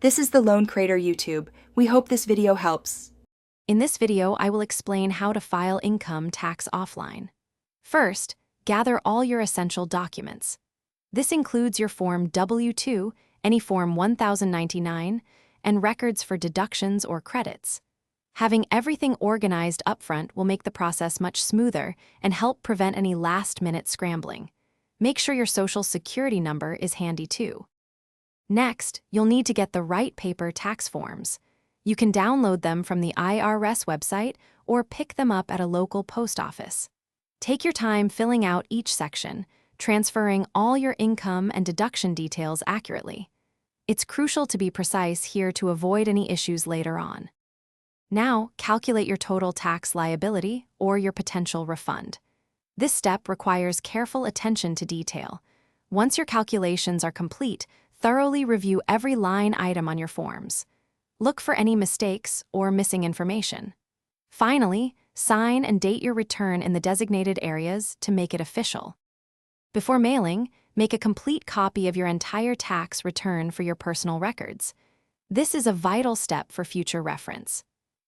This is the Loan Creator YouTube. We hope this video helps. In this video, I will explain how to file income tax offline. First, gather all your essential documents. This includes your Form W-2, any Form 1099, and records for deductions or credits. Having everything organized upfront will make the process much smoother and help prevent any last-minute scrambling. Make sure your Social Security number is handy too. Next, you'll need to get the right paper tax forms. You can download them from the IRS website or pick them up at a local post office. Take your time filling out each section, transferring all your income and deduction details accurately. It's crucial to be precise here to avoid any issues later on. Now, calculate your total tax liability or your potential refund. This step requires careful attention to detail. Once your calculations are complete, thoroughly review every line item on your forms. Look for any mistakes or missing information. Finally, sign and date your return in the designated areas to make it official. Before mailing, make a complete copy of your entire tax return for your personal records. This is a vital step for future reference.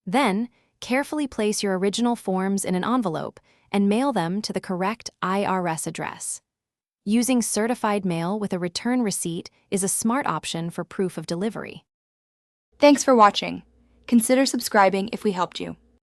Then, carefully place your original forms in an envelope and mail them to the correct IRS address. Using certified mail with a return receipt is a smart option for proof of delivery. Thanks for watching. Consider subscribing if we helped you.